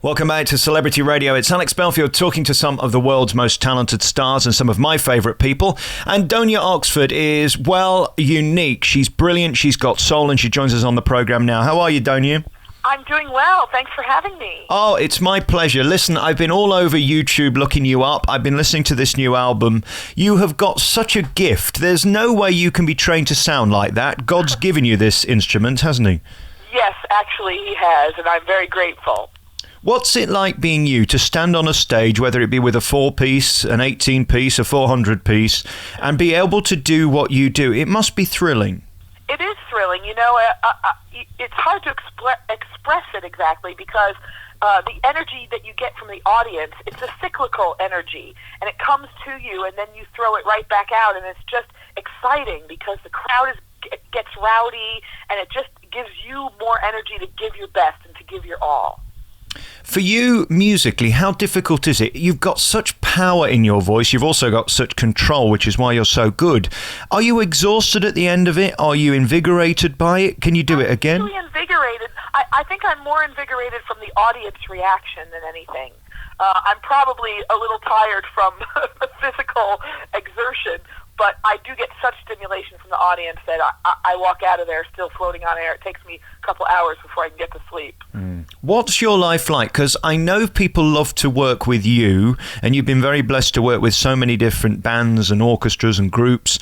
Welcome back to Celebrity Radio. It's Alex Belfield talking to some of the world's most talented stars and some of my favourite people. And Dona Oxford is, well, unique. She's brilliant, she's got soul, and she joins us on the programme now. How are you, Dona? I'm doing well. Thanks for having me. Oh, it's my pleasure. Listen, I've been all over YouTube looking you up. I've been listening to this new album. You have got such a gift. There's no way you can be trained to sound like that. God's given you this instrument, hasn't he? Yes, actually he has, and I'm very grateful. What's it like being you, to stand on a stage, whether it be with a 4-piece, an 18-piece, a 400-piece, and be able to do what you do? It must be thrilling. It is thrilling. You know, it's hard to express it exactly because the energy that you get from the audience, it's a cyclical energy, and it comes to you, and then you throw it right back out, and it's just exciting because the crowd gets rowdy, and it just gives you more energy to give your best and to give your all. For you, musically, how difficult is it? You've got such power in your voice. You've also got such control, which is why you're so good. Are you exhausted at the end of it? Are you invigorated by it? Can you do it again? I'm really invigorated. I think I'm more invigorated from the audience reaction than anything. I'm probably a little tired from physical exertion, but I do get such stimulation from the audience that I walk out of there still floating on air. It takes me a couple hours before I can get to sleep. What's your life like? Because I know people love to work with you, and you've been very blessed to work with so many different bands and orchestras and groups.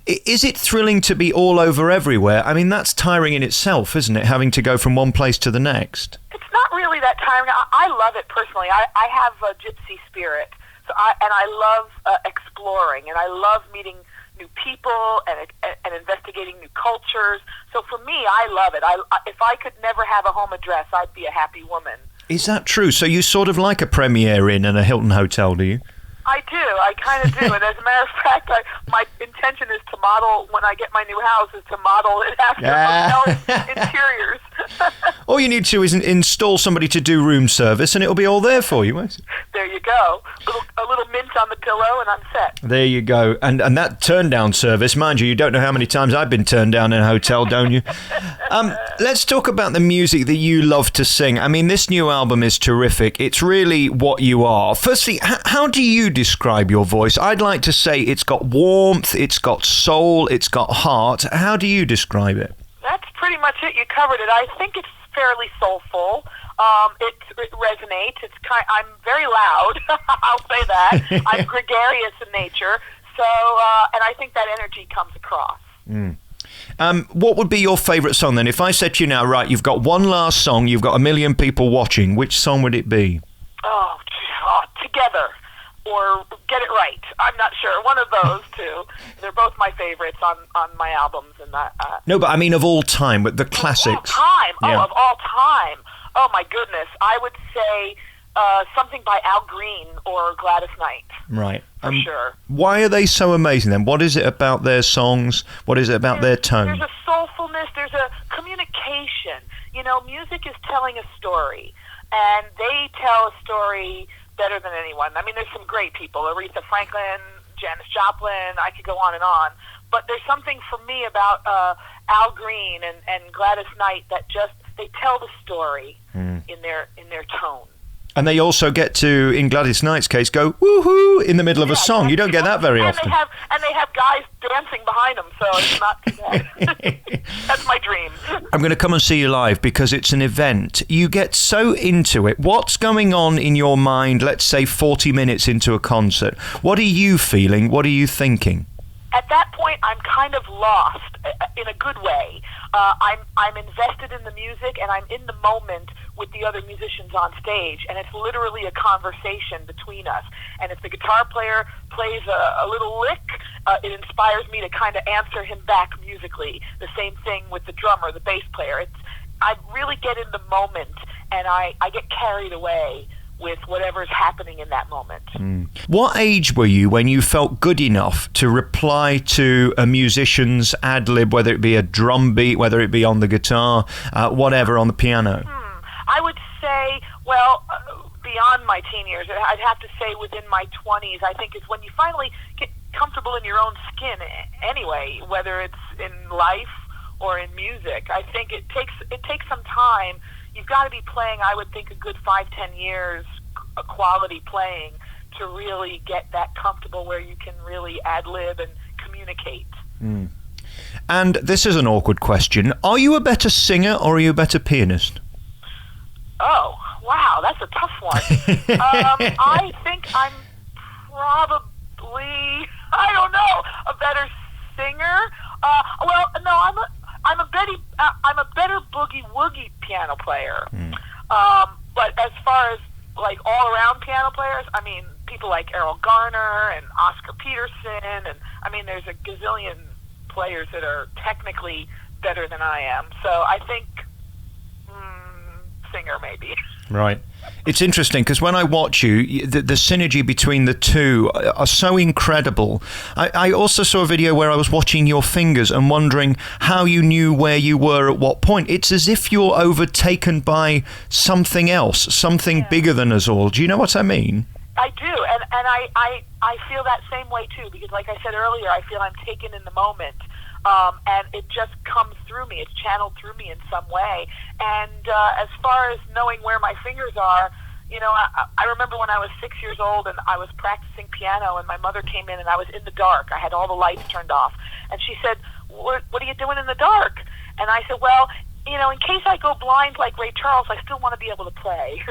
Is it thrilling to be all over everywhere? I mean, that's tiring in itself, isn't it, having to go from one place to the next? It's not really that tiring. I love it personally. I have a gypsy spirit. I love exploring, and I love meeting new people and investigating new cultures. So for me, I love it. If I could never have a home address, I'd be a happy woman. Is that true? So you sort of like a Premier Inn and a Hilton Hotel, do you? I do. I kind of do. And as a matter of fact, my intention is to model, when I get my new house, is to model it after hotel interiors. All you need to is install somebody to do room service, and it'll be all there for you, won't it? There you go. A little mint on the pillow, and I'm set. There you go. And that turn-down service, mind you don't know how many times I've been turned down in a hotel, don't you? Let's talk about the music that you love to sing. I mean, this new album is terrific. It's really what you are. Firstly, how do you describe your voice? I'd like to say it's got warmth, it's got soul, it's got heart. How do you describe it? That's pretty much it. You covered it. I think it's fairly soulful. It resonates. I'm very loud. I'll say that. I'm gregarious in nature. So, and I think that energy comes across. What would be your favourite song then? If I said to you now, right, you've got one last song, you've got 1 million people watching, which song would it be? Together. Or Get It Right. I'm not sure. One of those two. They're both my favorites on my albums. And No, but I mean of all time, with the classics. Of all time. Yeah. Of all time. Oh, my goodness. I would say something by Al Green or Gladys Knight. Right. For sure. Why are they so amazing then? What is it about their songs? What is it about their tone? There's a soulfulness. There's a communication. You know, music is telling a story. And they tell a story better than anyone. I mean, there's some great people, Aretha Franklin, Janis Joplin, I could go on and on. But there's something for me about Al Green and Gladys Knight that just, they tell the story in their tone. And they also get to, in Gladys Knight's case, go woohoo in the middle of a song. You don't get that very often. And they have guys dancing behind them, so it's not too bad. That's my dream. I'm going to come and see you live because it's an event. You get so into it. What's going on in your mind, let's say 40 minutes into a concert? What are you feeling? What are you thinking? At that point, I'm kind of lost in a good way. I'm invested in the music, and I'm in the moment with the other musicians on stage, and it's literally a conversation between us. And if the guitar player plays a little lick, it inspires me to kind of answer him back musically. The same thing with the drummer, the bass player. I really get in the moment, and I get carried away with whatever's happening in that moment. What age were you when you felt good enough to reply to a musician's ad-lib, whether it be a drum beat, whether it be on the guitar, whatever, on the piano? I would say, well, beyond my teen years, I'd have to say within my 20s, I think it's when you finally get comfortable in your own skin anyway, whether it's in life or in music. I think it takes some time, you've got to be playing, I would think, a good 5-10 years quality playing to really get that comfortable where you can really ad-lib and communicate. And this is an awkward question. Are you a better singer or are you a better pianist? Oh, wow, that's a tough one. I think I'm probably, I don't know, a better singer. Well, no, I'm a better boogie woogie piano player. But as far as like all around piano players, I mean, people like Errol Garner and Oscar Peterson, and I mean, there's a gazillion players that are technically better than I am. So I think singer maybe. Right. It's interesting because when I watch you, the synergy between the two are so incredible. I also saw a video where I was watching your fingers and wondering how you knew where you were at what point. It's as if you're overtaken by something else, something bigger than us all. Do you know what I mean? I do, and I feel that same way too, because like I said earlier, I feel I'm taken in the moment. And it just comes through me. It's channeled through me in some way. And as far as knowing where my fingers are, you know, I remember when I was 6 years old and I was practicing piano, and my mother came in and I was in the dark. I had all the lights turned off. And she said, what are you doing in the dark? And I said, well, you know, in case I go blind like Ray Charles, I still want to be able to play.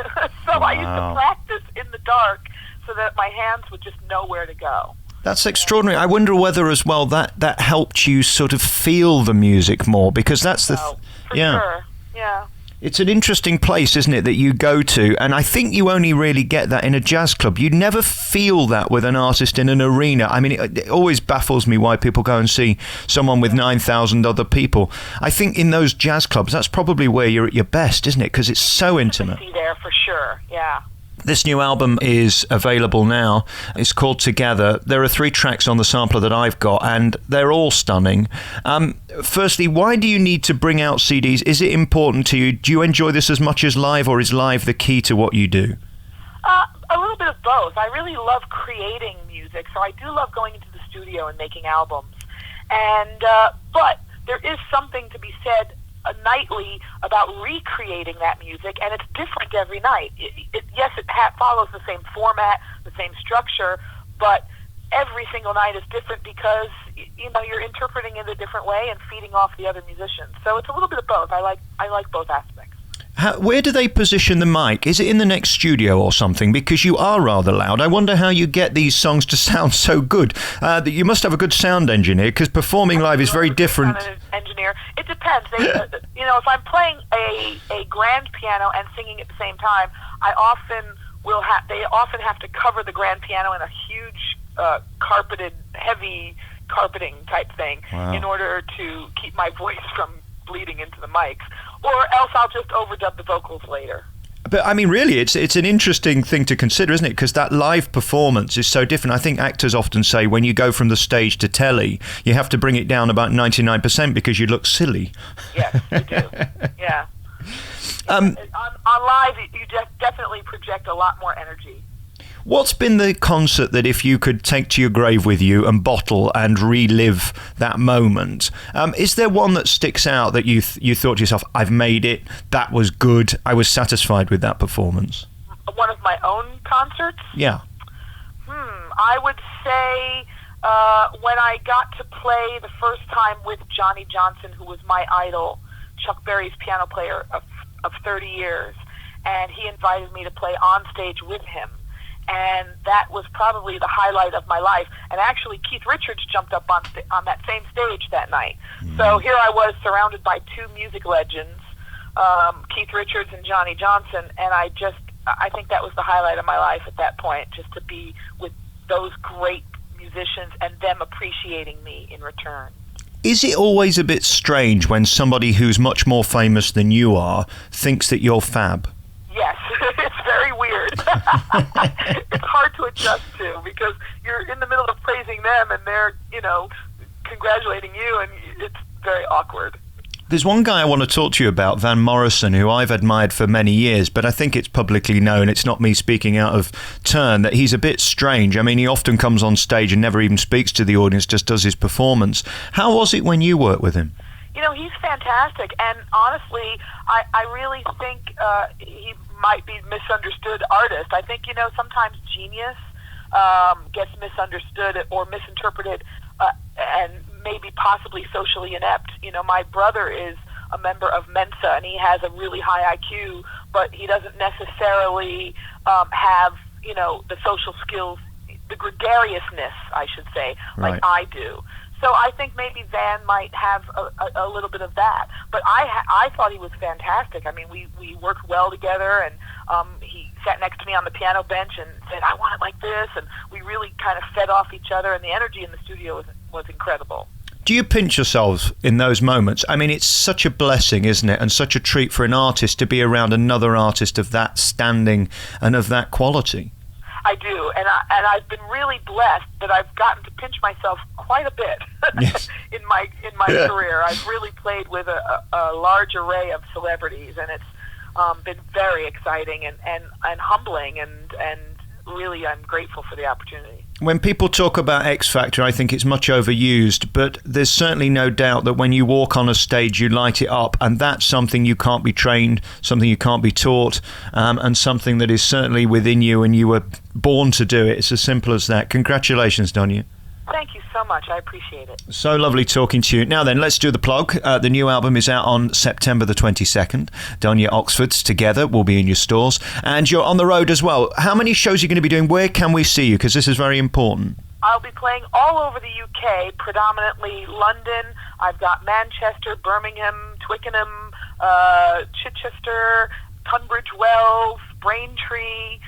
So I used to practice in the dark so that my hands would just know where to go. That's extraordinary. I wonder whether as well that helped you sort of feel the music more, because that's the sure. Yeah. It's an interesting place, isn't it, that you go to, and I think you only really get that in a jazz club. You never feel that with an artist in an arena. I mean, it always baffles me why people go and see someone with 9,000 other people. I think in those jazz clubs, that's probably where you're at your best, isn't it? Because it's so intimate. There for sure. Yeah. This new album is available now. It's called Together. There are 3 tracks on the sampler that I've got, and they're all stunning. Firstly, why do you need to bring out CDs? Is it important to you? Do you enjoy this as much as live, or is live the key to what you do? A little bit of both. I really love creating music, so I do love going into the studio and making albums. And but there is something to be said nightly about recreating that music, and it's different every night. Yes, it follows the same format, the same structure, but every single night is different because, you know, you're interpreting it a different way and feeding off the other musicians. So it's a little bit of both. I like both aspects. Where do they position the mic? Is it in the next studio or something? Because you are rather loud. I wonder how you get these songs to sound so good. You must have a good sound engineer, because performing live is very different. Engineer. It depends. You know, if I'm playing a grand piano and singing at the same time, they often have to cover the grand piano in a huge heavy carpeting type thing in order to keep my voice from bleeding into the mics, or else I'll just overdub the vocals later. But I mean, really, it's an interesting thing to consider, isn't it? Because that live performance is so different. I think actors often say when you go from the stage to telly, you have to bring it down about 99% because you look silly. Yes, you do. Yeah. On live, you definitely project a lot more energy. What's been the concert that if you could take to your grave with you and bottle and relive that moment? Is there one that sticks out that you thought to yourself, I've made it, that was good, I was satisfied with that performance? One of my own concerts? Yeah. I would say when I got to play the first time with Johnny Johnson, who was my idol, Chuck Berry's piano player of 30 years, and he invited me to play on stage with him. And that was probably the highlight of my life. And actually, Keith Richards jumped up on that same stage that night. So here I was surrounded by 2 music legends, Keith Richards and Johnny Johnson, and I think that was the highlight of my life at that point, just to be with those great musicians and them appreciating me in return. Is it always a bit strange when somebody who's much more famous than you are thinks that you're fab? Yes, it's very weird. It's hard to adjust to because you're in the middle of praising them and they're, you know, congratulating you, and it's very awkward. There's one guy I want to talk to you about, Van Morrison, who I've admired for many years, but I think it's publicly known, it's not me speaking out of turn, that he's a bit strange. I mean, he often comes on stage and never even speaks to the audience, just does his performance. How was it when you worked with him? He's fantastic, and honestly, I really think he might be a misunderstood artist. I think, sometimes genius gets misunderstood or misinterpreted, and maybe possibly socially inept. My brother is a member of Mensa, and he has a really high IQ, but he doesn't necessarily have, the social skills, the gregariousness, I should say, like I do. So I think maybe Van might have a little bit of that. But I thought he was fantastic. I mean, we worked well together, and he sat next to me on the piano bench and said, I want it like this, and we really kind of fed off each other, and the energy in the studio was incredible. Do you pinch yourselves in those moments? I mean, it's such a blessing, isn't it, and such a treat for an artist to be around another artist of that standing and of that quality. I do, and I've been really blessed that I've gotten to pinch myself quite a bit Yes. in my career. I've really played with a large array of celebrities, and it's been very exciting and humbling, and really I'm grateful for the opportunity. When people talk about X Factor, I think it's much overused, but there's certainly no doubt that when you walk on a stage, you light it up, and that's something you can't be trained, something you can't be taught, and something that is certainly within you, and you were born to do it. It's as simple as that. Congratulations, Doña. Thank you so much. I appreciate it. So lovely talking to you. Now then, let's do the plug. The new album is out on September the 22nd. Doña Oxford's Together will be in your stores. And you're on the road as well. How many shows are you going to be doing? Where can we see you? Because this is very important. I'll be playing all over the UK, predominantly London. I've got Manchester, Birmingham, Twickenham, Chichester, Tunbridge Wells, Braintree,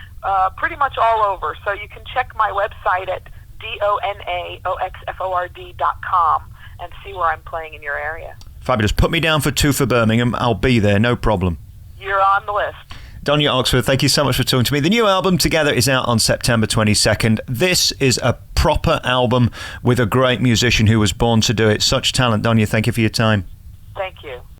pretty much all over. So you can check my website at DonaOxford.com and see where I'm playing in your area. Fabulous. Put me down for 2 for Birmingham. I'll be there, no problem. You're on the list. Doña Oxford, thank you so much for talking to me. The new album, Together, is out on September 22nd. This is a proper album with a great musician who was born to do it. Such talent, Doña. Thank you for your time. Thank you.